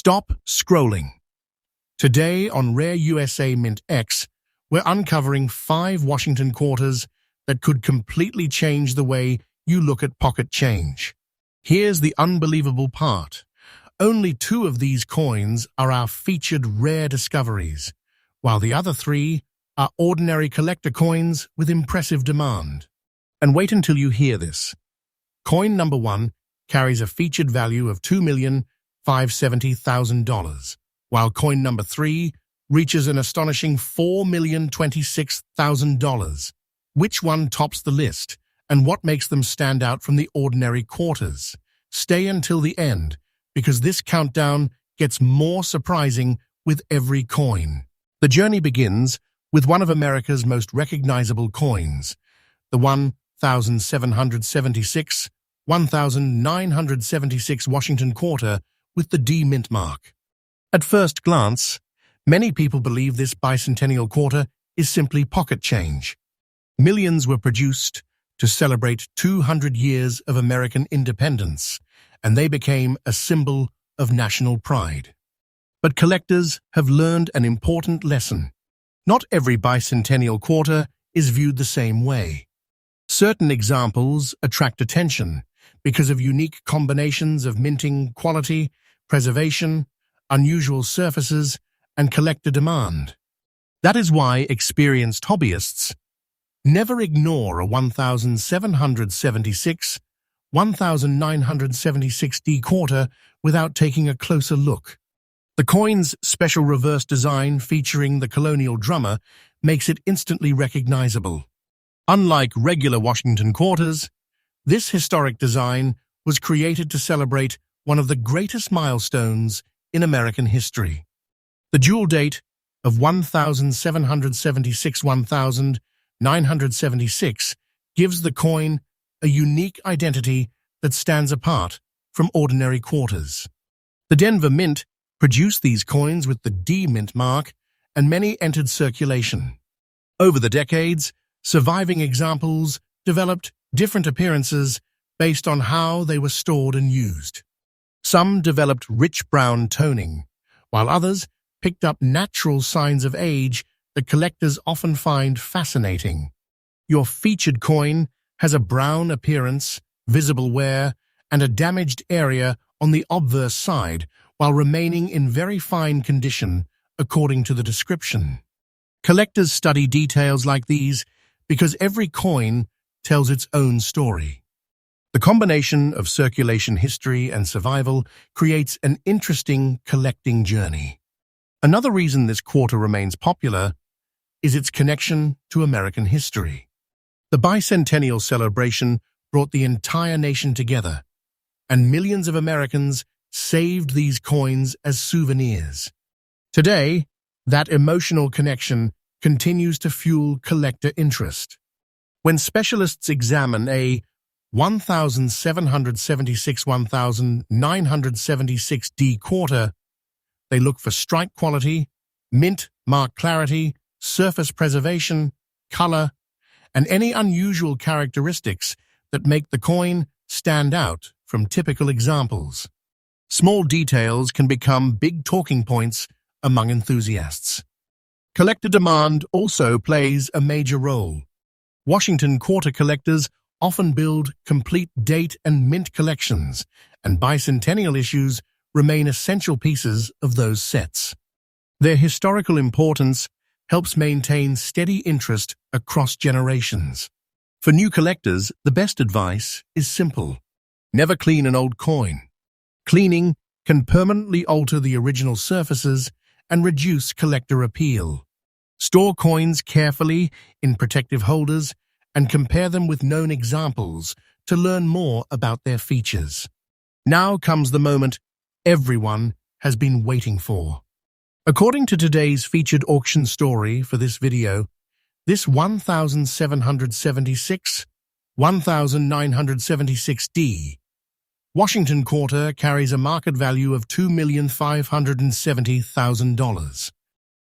Stop scrolling. Today on Rare USA Mint X, we're uncovering 5 Washington quarters that could completely change the way you look at pocket change. Here's the unbelievable part. Only 2 of these coins are our featured rare discoveries, while the other 3 are ordinary collector coins with impressive demand. And wait until you hear this. Coin number 1 carries a featured value of $2,570,000, while coin number 3 reaches an astonishing $4,026,000. Which one tops the list, and what makes them stand out from the ordinary quarters? Stay until the end, because this countdown gets more surprising with every coin. The journey begins with one of America's most recognizable coins, the 1976 Washington quarter with the D mint mark. At first glance, many people believe this bicentennial quarter is simply pocket change. Millions were produced to celebrate 200 years of American independence, and they became a symbol of national pride. But collectors have learned an important lesson. Not every bicentennial quarter is viewed the same way. Certain examples attract attention because of unique combinations of minting quality, preservation, unusual surfaces, and collector demand. That is why experienced hobbyists never ignore a 1976 quarter without taking a closer look. The coin's special reverse design featuring the colonial drummer makes it instantly recognizable. Unlike regular Washington quarters, this historic design was created to celebrate one of the greatest milestones in American history. The dual date of 1976 gives the coin a unique identity that stands apart from ordinary quarters. The Denver Mint produced these coins with the D mint mark, and many entered circulation. Over the decades, surviving examples developed different appearances based on how they were stored and used. Some developed rich brown toning, while others picked up natural signs of age that collectors often find fascinating. Your featured coin has a brown appearance, visible wear, and a damaged area on the obverse side, while remaining in very fine condition, according to the description. Collectors study details like these because every coin tells its own story. The combination of circulation history and survival creates an interesting collecting journey. Another reason this quarter remains popular is its connection to American history. The bicentennial celebration brought the entire nation together, and millions of Americans saved these coins as souvenirs. Today, that emotional connection continues to fuel collector interest. When specialists examine a 1976 D quarter, they look for strike quality, mint mark clarity, surface preservation, color, and any unusual characteristics that make the coin stand out from typical examples. Small details can become big talking points among enthusiasts. Collector demand also plays a major role. Washington quarter collectors often build complete date and mint collections, and bicentennial issues remain essential pieces of those sets. Their historical importance helps maintain steady interest across generations. For new collectors, the best advice is simple. Never clean an old coin. Cleaning can permanently alter the original surfaces and reduce collector appeal. Store coins carefully in protective holders and compare them with known examples to learn more about their features. Now comes the moment everyone has been waiting for. According to today's featured auction story for this video, this 1976 D Washington quarter carries a market value of $2,570,000.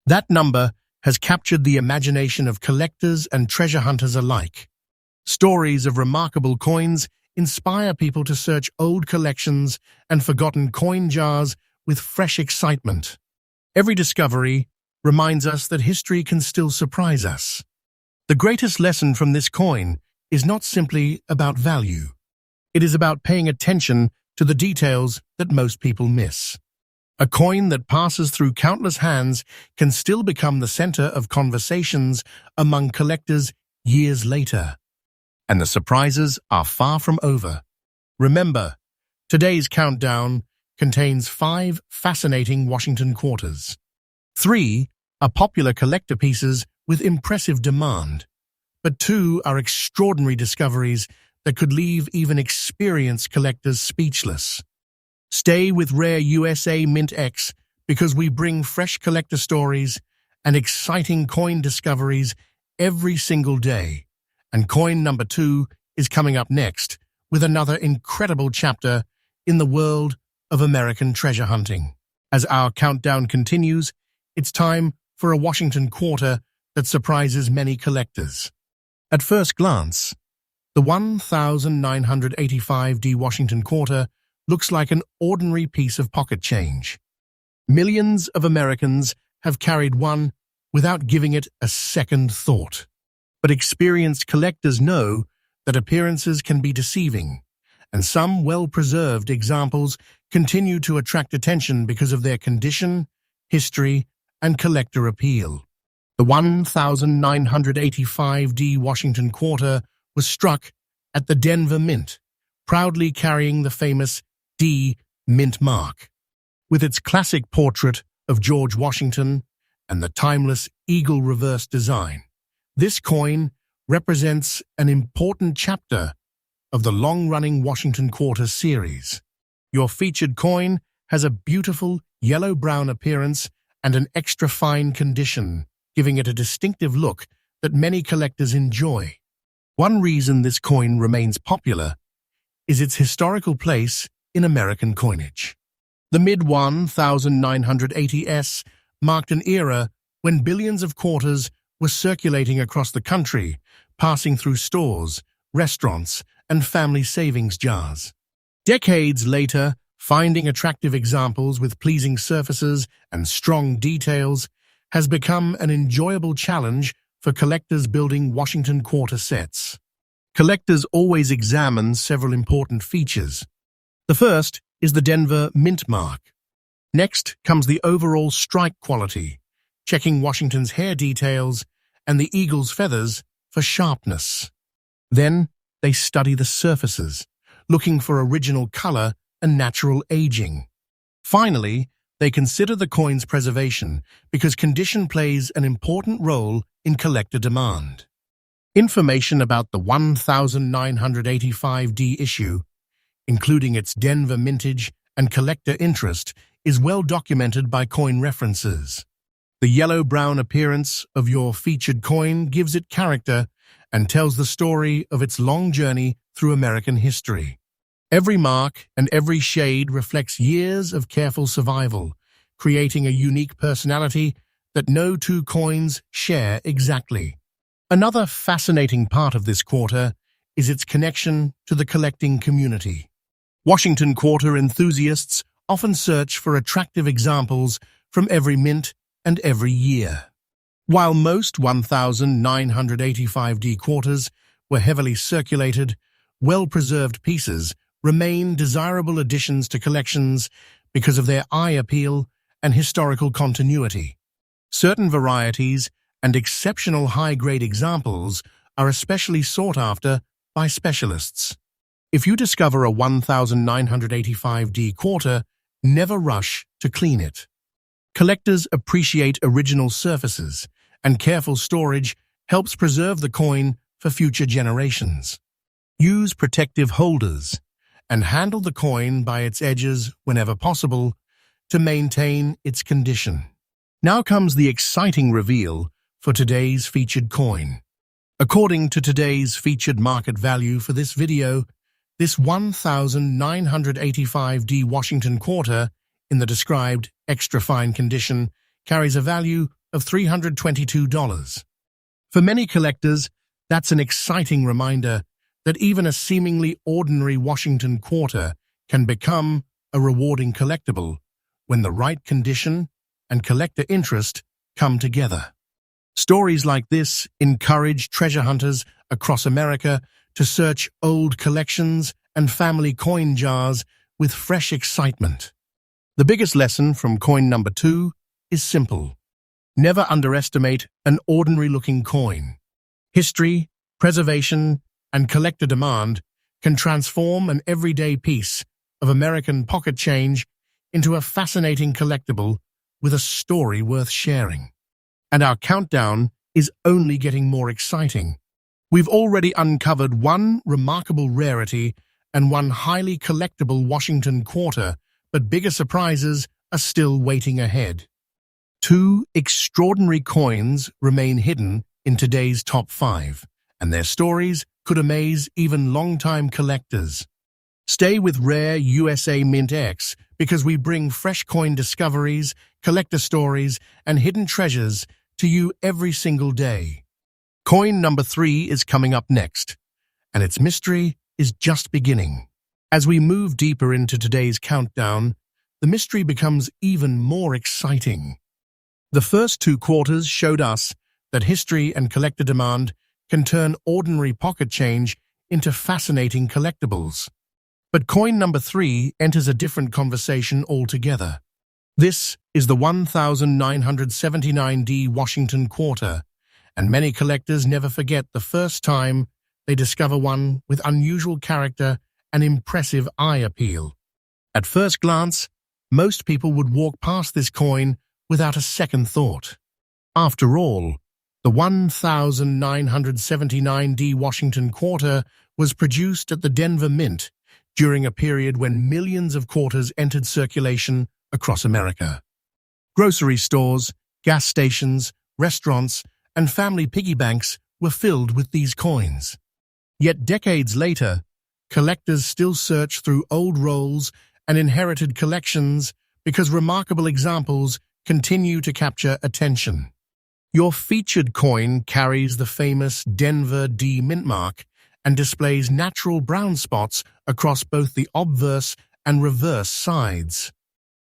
That number has captured the imagination of collectors and treasure hunters alike. Stories of remarkable coins inspire people to search old collections and forgotten coin jars with fresh excitement. Every discovery reminds us that history can still surprise us. The greatest lesson from this coin is not simply about value. It is about paying attention to the details that most people miss. A coin that passes through countless hands can still become the center of conversations among collectors years later. And the surprises are far from over. Remember, today's countdown contains 5 fascinating Washington quarters. 3 are popular collector pieces with impressive demand, but 2 are extraordinary discoveries that could leave even experienced collectors speechless. Stay with Rare USA Mint X because we bring fresh collector stories and exciting coin discoveries every single day. And coin number 2 is coming up next with another incredible chapter in the world of American treasure hunting. As our countdown continues, it's time for a Washington quarter that surprises many collectors. At first glance, the 1985D Washington quarter looks like an ordinary piece of pocket change. Millions of Americans have carried one without giving it a second thought. But experienced collectors know that appearances can be deceiving, and some well-preserved examples continue to attract attention because of their condition, history, and collector appeal. The 1985D Washington quarter was struck at the Denver Mint, proudly carrying the famous D mint mark. With its classic portrait of George Washington and the timeless eagle reverse design, this coin represents an important chapter of the long-running Washington Quarter series. Your featured coin has a beautiful yellow-brown appearance and an extra-fine condition, giving it a distinctive look that many collectors enjoy. One reason this coin remains popular is its historical place in American coinage. The mid-1980s marked an era when billions of quarters were circulating across the country, passing through stores, restaurants, and family savings jars. Decades later, finding attractive examples with pleasing surfaces and strong details has become an enjoyable challenge for collectors building Washington Quarter sets. Collectors always examine several important features. The first is the Denver Mint mark. Next comes the overall strike quality, checking Washington's hair details and the eagle's feathers for sharpness. Then they study the surfaces, looking for original color and natural aging. Finally, they consider the coin's preservation because condition plays an important role in collector demand. Information about the 1985D issue, including its Denver mintage and collector interest, is well documented by coin references. The yellow-brown appearance of your featured coin gives it character and tells the story of its long journey through American history. Every mark and every shade reflects years of careful survival, creating a unique personality that no two coins share exactly. Another fascinating part of this quarter is its connection to the collecting community. Washington Quarter enthusiasts often search for attractive examples from every mint and every year. While most 1985D quarters were heavily circulated, well-preserved pieces remain desirable additions to collections because of their eye appeal and historical continuity. Certain varieties and exceptional high-grade examples are especially sought after by specialists. If you discover a 1985D quarter, never rush to clean it. Collectors appreciate original surfaces, and careful storage helps preserve the coin for future generations. Use protective holders and handle the coin by its edges whenever possible to maintain its condition. Now comes the exciting reveal for today's featured coin. According to today's featured market value for this video, this 1985D Washington Quarter, in the described extra fine condition, carries a value of $322. For many collectors, that's an exciting reminder that even a seemingly ordinary Washington Quarter can become a rewarding collectible, when the right condition and collector interest come together. Stories like this encourage treasure hunters across America to search old collections and family coin jars with fresh excitement. The biggest lesson from coin number 2 is simple. Never underestimate an ordinary-looking coin. History, preservation, and collector demand can transform an everyday piece of American pocket change into a fascinating collectible with a story worth sharing. And our countdown is only getting more exciting. We've already uncovered one remarkable rarity and one highly collectible Washington quarter, but bigger surprises are still waiting ahead. 2 extraordinary coins remain hidden in today's top 5, and their stories could amaze even longtime collectors. Stay with Rare USA Mint X because we bring fresh coin discoveries, collector stories, and hidden treasures to you every single day. Coin number 3 is coming up next, and its mystery is just beginning. As we move deeper into today's countdown, the mystery becomes even more exciting. The first 2 quarters showed us that history and collector demand can turn ordinary pocket change into fascinating collectibles. But coin number 3 enters a different conversation altogether. This is the 1979D Washington quarter, and many collectors never forget the first time they discover one with unusual character and impressive eye appeal. At first glance, most people would walk past this coin without a second thought. After all, the 1979D Washington quarter was produced at the Denver Mint during a period when millions of quarters entered circulation across America. Grocery stores, gas stations, restaurants, and family piggy banks were filled with these coins. Yet decades later, collectors still search through old rolls and inherited collections because remarkable examples continue to capture attention. Your featured coin carries the famous Denver D mint mark and displays natural brown spots across both the obverse and reverse sides.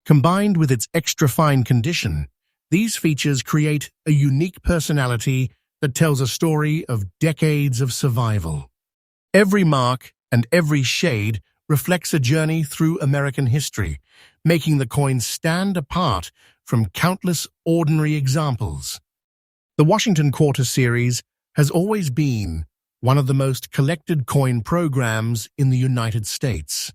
Combined with its extra-fine condition, these features create a unique personality that tells a story of decades of survival. Every mark and every shade reflects a journey through American history, making the coin stand apart from countless ordinary examples. The Washington Quarter series has always been one of the most collected coin programs in the United States.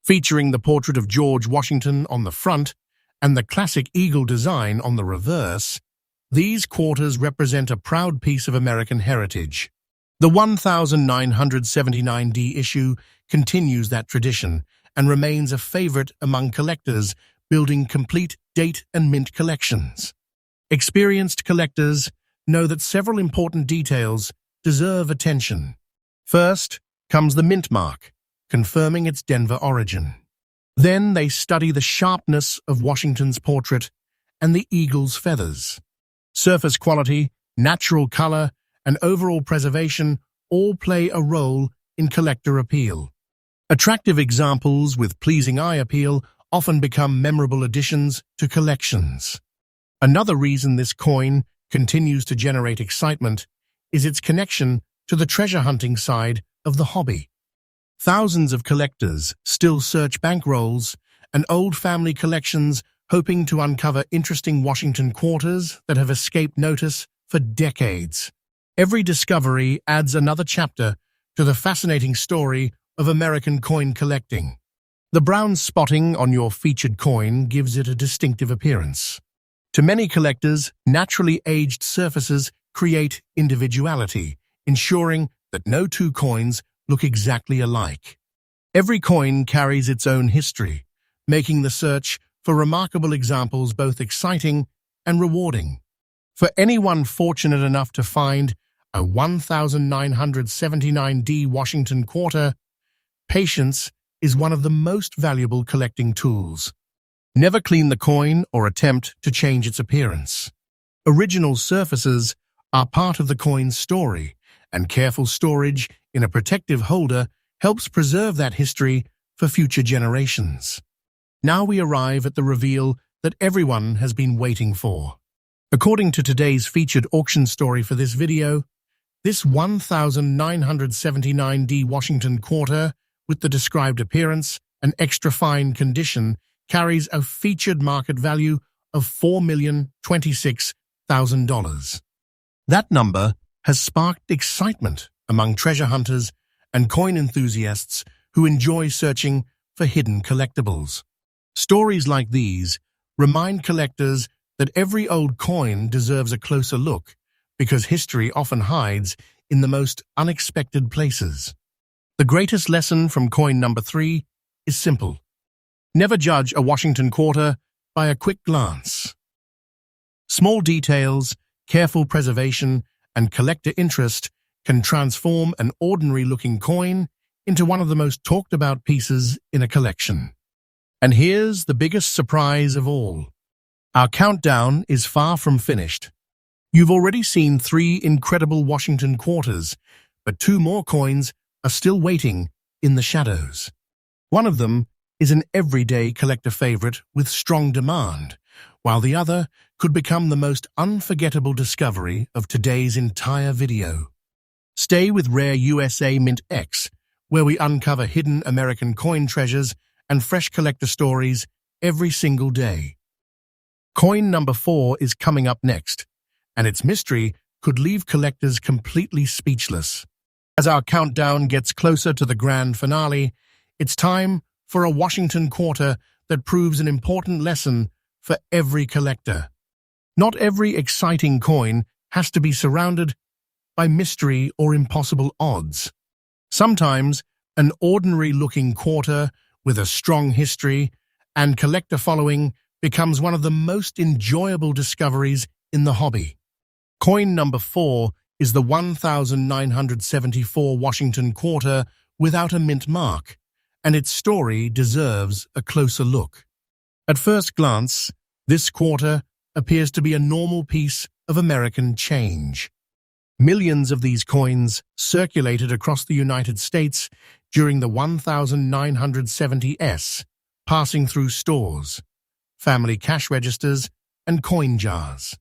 Featuring the portrait of George Washington on the front and the classic eagle design on the reverse, these quarters represent a proud piece of American heritage. The 1979D issue continues that tradition and remains a favorite among collectors building complete date and mint collections. Experienced collectors know that several important details deserve attention. First comes the mint mark, confirming its Denver origin. Then they study the sharpness of Washington's portrait and the eagle's feathers. Surface quality, natural color, and overall preservation all play a role in collector appeal. Attractive examples with pleasing eye appeal often become memorable additions to collections. Another reason this coin continues to generate excitement is its connection to the treasure hunting side of the hobby. Thousands of collectors still search bankrolls and old family collections hoping to uncover interesting Washington quarters that have escaped notice for decades. Every discovery adds another chapter to the fascinating story of American coin collecting. The brown spotting on your featured coin gives it a distinctive appearance. To many collectors, naturally aged surfaces create individuality, ensuring that no 2 coins look exactly alike. Every coin carries its own history, making the search for remarkable examples both exciting and rewarding. For anyone fortunate enough to find a 1979D Washington quarter, patience is one of the most valuable collecting tools. Never clean the coin or attempt to change its appearance. Original surfaces are part of the coin's story, and careful storage in a protective holder helps preserve that history for future generations. Now we arrive at the reveal that everyone has been waiting for. According to today's featured auction story for this video, this 1979D Washington quarter, with the described appearance and extra fine condition, carries a featured market value of $4,026,000. That number has sparked excitement among treasure hunters and coin enthusiasts who enjoy searching for hidden collectibles. Stories like these remind collectors that every old coin deserves a closer look because history often hides in the most unexpected places. The greatest lesson from coin number 3 is simple. Never judge a Washington quarter by a quick glance. Small details, careful preservation, and collector interest can transform an ordinary-looking coin into one of the most talked-about pieces in a collection. And here's the biggest surprise of all. Our countdown is far from finished. You've already seen 3 incredible Washington quarters, but 2 more coins are still waiting in the shadows. One of them is an everyday collector favorite with strong demand, while the other could become the most unforgettable discovery of today's entire video. Stay with Rare USA Mint X, where we uncover hidden American coin treasures and fresh collector stories every single day. Coin number 4 is coming up next, and its mystery could leave collectors completely speechless. As our countdown gets closer to the grand finale, it's time for a Washington quarter that proves an important lesson for every collector. Not every exciting coin has to be surrounded by mystery or impossible odds. Sometimes an ordinary-looking quarter with a strong history and collector following becomes one of the most enjoyable discoveries in the hobby. Coin number 4 is the 1974 Washington quarter without a mint mark, and its story deserves a closer look. At first glance, this quarter appears to be a normal piece of American change. Millions of these coins circulated across the United States during the 1970s, passing through stores, family cash registers, and coin jars.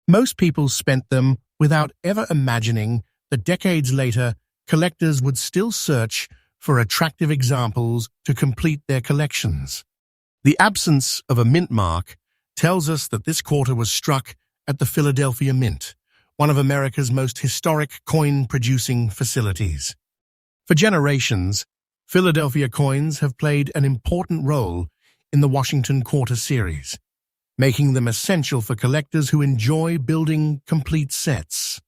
Most people spent them without ever imagining that decades later, collectors would still search for attractive examples to complete their collections. The absence of a mint mark tells us that this quarter was struck at the Philadelphia Mint, one of America's most historic coin-producing facilities. For generations, Philadelphia coins have played an important role in the Washington Quarter series, making them essential for collectors who enjoy building complete sets.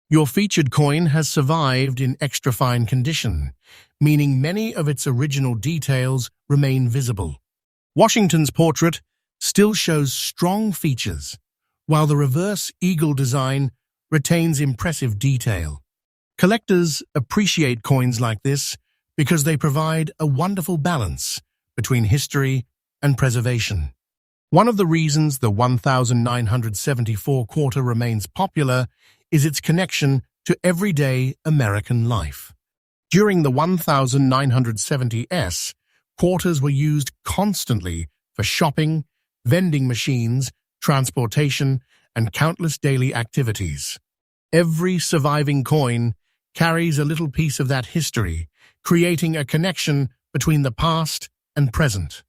Your featured coin has survived in extra fine condition, meaning many of its original details remain visible. Washington's portrait still shows strong features, while the reverse eagle design retains impressive detail. Collectors appreciate coins like this because they provide a wonderful balance between history and preservation. One of the reasons the 1974 quarter remains popular is its connection to everyday American life. During the 1970s, quarters were used constantly for shopping, vending machines, transportation, and countless daily activities. Every surviving coin carries a little piece of that history, creating a connection between the past and present.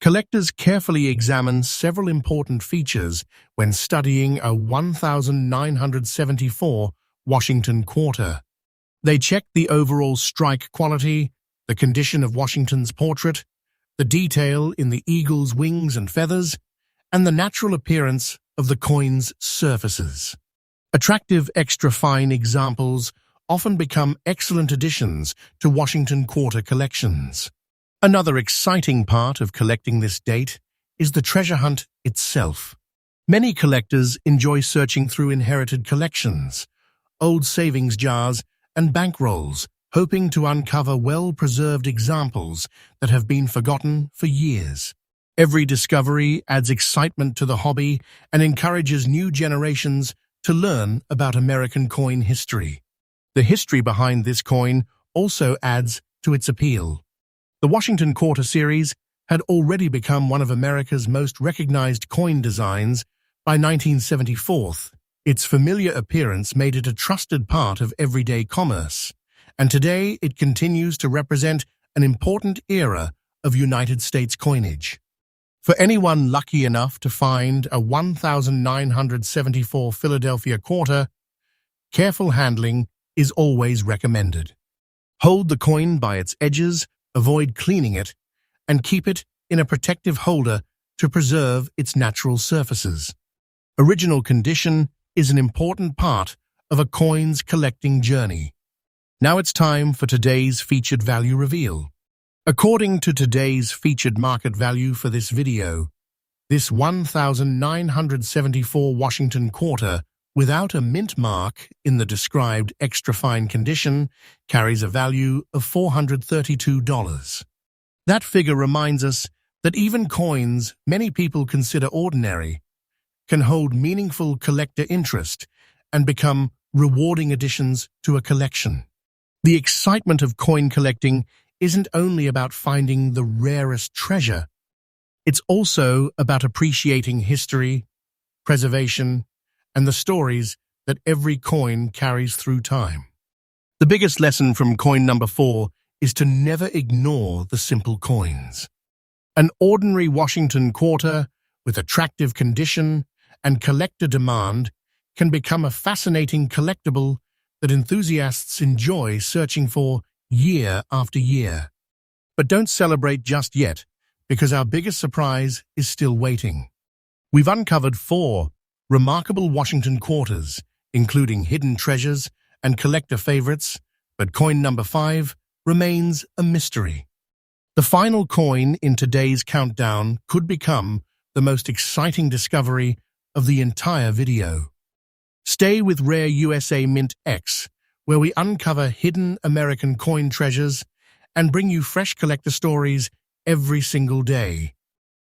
Collectors carefully examine several important features when studying a 1974 Washington quarter. They check the overall strike quality, the condition of Washington's portrait, the detail in the eagle's wings and feathers, and the natural appearance of the coin's surfaces. Attractive extra-fine examples often become excellent additions to Washington quarter collections. Another exciting part of collecting this date is the treasure hunt itself. Many collectors enjoy searching through inherited collections, old savings jars, and bankrolls, hoping to uncover well-preserved examples that have been forgotten for years. Every discovery adds excitement to the hobby and encourages new generations to learn about American coin history. The history behind this coin also adds to its appeal. The Washington Quarter series had already become one of America's most recognized coin designs by 1974. Its familiar appearance made it a trusted part of everyday commerce, and today it continues to represent an important era of United States coinage. For anyone lucky enough to find a 1974 Philadelphia quarter, careful handling is always recommended. Hold the coin by its edges, avoid cleaning it, and keep it in a protective holder to preserve its natural surfaces. Original condition is an important part of a coin's collecting journey. Now it's time for today's featured value reveal. According to today's featured market value for this video, this 1974 Washington quarter without a mint mark in the described extra fine condition carries a value of $432. That figure reminds us that even coins many people consider ordinary can hold meaningful collector interest and become rewarding additions to a collection. The excitement of coin collecting isn't only about finding the rarest treasure, it's also about appreciating history, preservation, and the stories that every coin carries through time. The biggest lesson from coin number 4 is to never ignore the simple coins. An ordinary Washington quarter with attractive condition and collector demand can become a fascinating collectible that enthusiasts enjoy searching for year after year. But don't celebrate just yet, because our biggest surprise is still waiting. We've uncovered 4 remarkable Washington quarters, including hidden treasures and collector favorites, but coin number 5 remains a mystery. The final coin in today's countdown could become the most exciting discovery of the entire video. Stay with Rare USA Mint X, where we uncover hidden American coin treasures and bring you fresh collector stories every single day.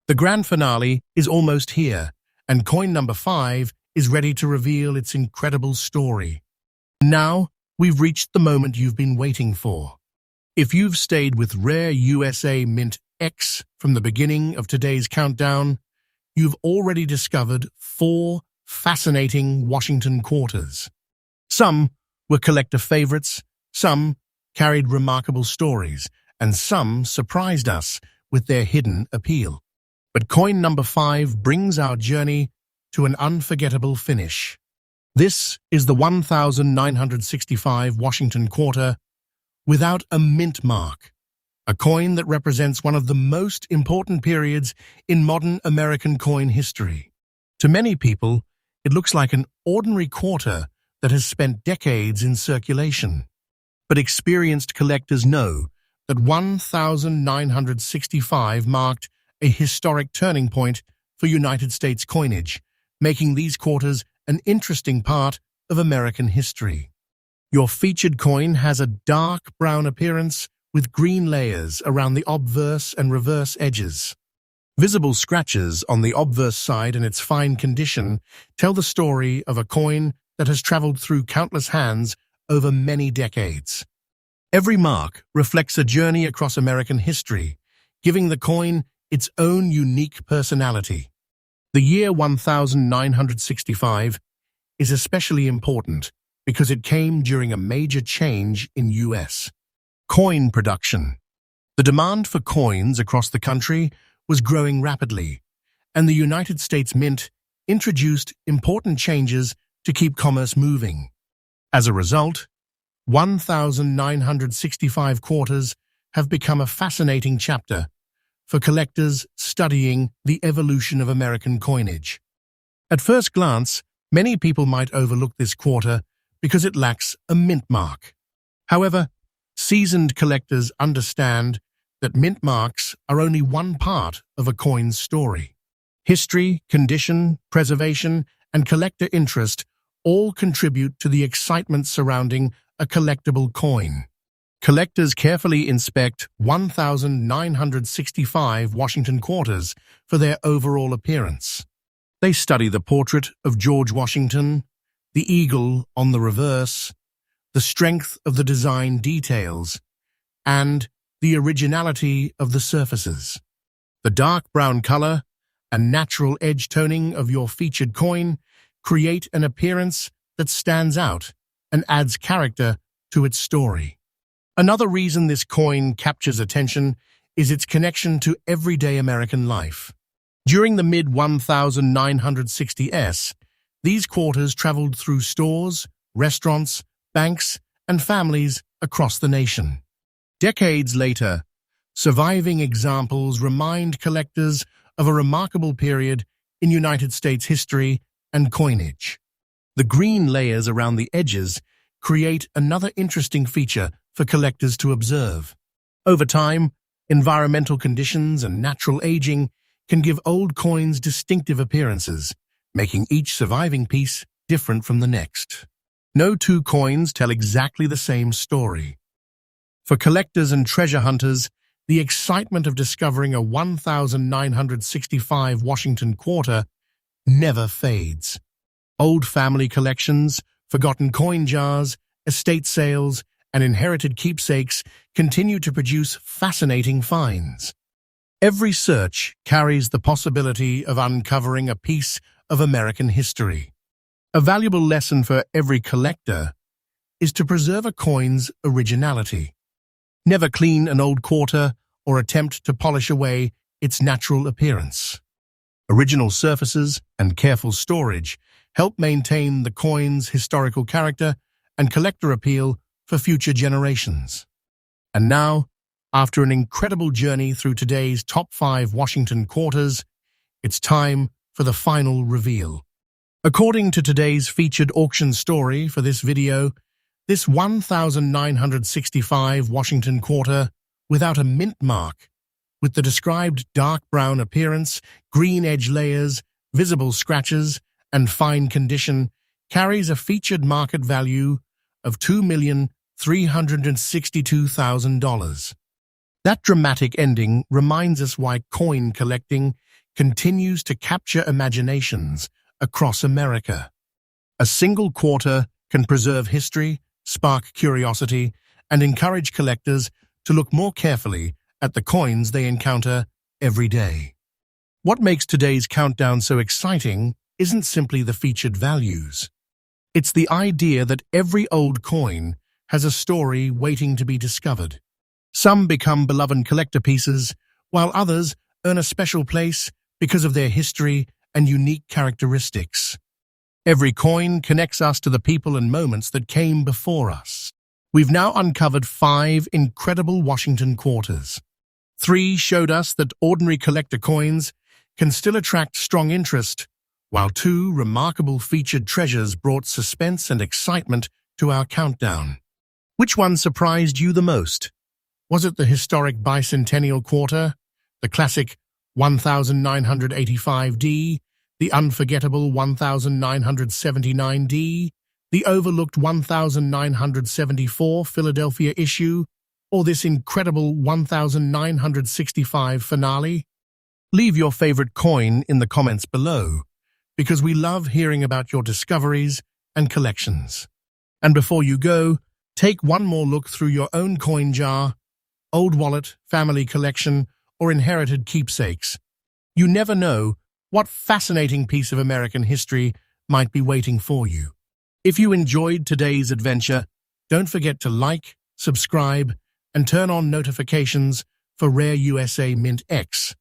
The grand finale is almost here, and coin number 5 is ready to reveal its incredible story. Now, we've reached the moment you've been waiting for. If you've stayed with Rare USA Mint X from the beginning of today's countdown, you've already discovered 4 fascinating Washington quarters. Some were collector favorites, some carried remarkable stories, and some surprised us with their hidden appeal. But coin number 5 brings our journey to an unforgettable finish. This is the 1965 Washington quarter without a mint mark, a coin that represents one of the most important periods in modern American coin history. To many people, it looks like an ordinary quarter that has spent decades in circulation. But experienced collectors know that 1965 marked a historic turning point for United States coinage, making these quarters an interesting part of American history. Your featured coin has a dark brown appearance with green layers around the obverse and reverse edges. Visible scratches on the obverse side and its fine condition tell the story of a coin that has traveled through countless hands over many decades. Every mark reflects a journey across American history, giving the coin its own unique personality. The year 1965 is especially important because it came during a major change in U.S. coin production. The demand for coins across the country was growing rapidly, and the United States Mint introduced important changes to keep commerce moving. As a result, 1965 quarters have become a fascinating chapter for collectors studying the evolution of American coinage. At first glance, many people might overlook this quarter because it lacks a mint mark. However, seasoned collectors understand that mint marks are only one part of a coin's story. History, condition, preservation, and collector interest all contribute to the excitement surrounding a collectible coin. Collectors carefully inspect 1965 Washington quarters for their overall appearance. They study the portrait of George Washington, the eagle on the reverse, the strength of the design details, and the originality of the surfaces. The dark brown color and natural edge toning of your featured coin create an appearance that stands out and adds character to its story. Another reason this coin captures attention is its connection to everyday American life. During the mid-1960s, these quarters traveled through stores, restaurants, banks, and families across the nation. Decades later, surviving examples remind collectors of a remarkable period in United States history and coinage. The green layers around the edges create another interesting feature for collectors to observe. Over time, environmental conditions and natural aging can give old coins distinctive appearances, making each surviving piece different from the next. No two coins tell exactly the same story. For collectors and treasure hunters, the excitement of discovering a 1965 Washington quarter never fades. Old family collections, forgotten coin jars, estate sales, and inherited keepsakes continue to produce fascinating finds. Every search carries the possibility of uncovering a piece of American history. A valuable lesson for every collector is to preserve a coin's originality. Never clean an old quarter or attempt to polish away its natural appearance. Original surfaces and careful storage help maintain the coin's historical character and collector appeal for future generations. And now, after an incredible journey through today's top 5 Washington quarters, it's time for the final reveal. According to today's featured auction story for this video, this 1965 Washington quarter, without a mint mark, with the described dark brown appearance, green edge layers, visible scratches, and fine condition, carries a featured market value of $2,362,000. That dramatic ending reminds us why coin collecting continues to capture imaginations across America. A single quarter can preserve history, spark curiosity, and encourage collectors to look more carefully at the coins they encounter every day. What makes today's countdown so exciting isn't simply the featured values. It's the idea that every old coin has a story waiting to be discovered. Some become beloved collector pieces, while others earn a special place because of their history and unique characteristics. Every coin connects us to the people and moments that came before us. We've now uncovered 5 incredible Washington quarters. 3 showed us that ordinary collector coins can still attract strong interest, while 2 remarkable featured treasures brought suspense and excitement to our countdown. Which one surprised you the most? Was it the historic bicentennial quarter, the classic 1985D, the unforgettable 1979D, the overlooked 1974 Philadelphia issue, or this incredible 1965 finale? Leave your favorite coin in the comments below, because we love hearing about your discoveries and collections. And before you go, take one more look through your own coin jar, old wallet, family collection, or inherited keepsakes. You never know what fascinating piece of American history might be waiting for you. If you enjoyed today's adventure, don't forget to like, subscribe, and turn on notifications for Rare USA Mint X.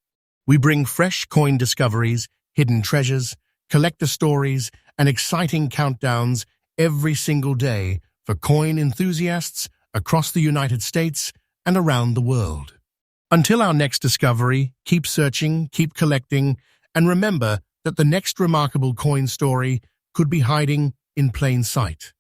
We bring fresh coin discoveries, hidden treasures, collector stories, and exciting countdowns every single day for coin enthusiasts across the United States and around the world. Until our next discovery, keep searching, keep collecting, and remember that the next remarkable coin story could be hiding in plain sight.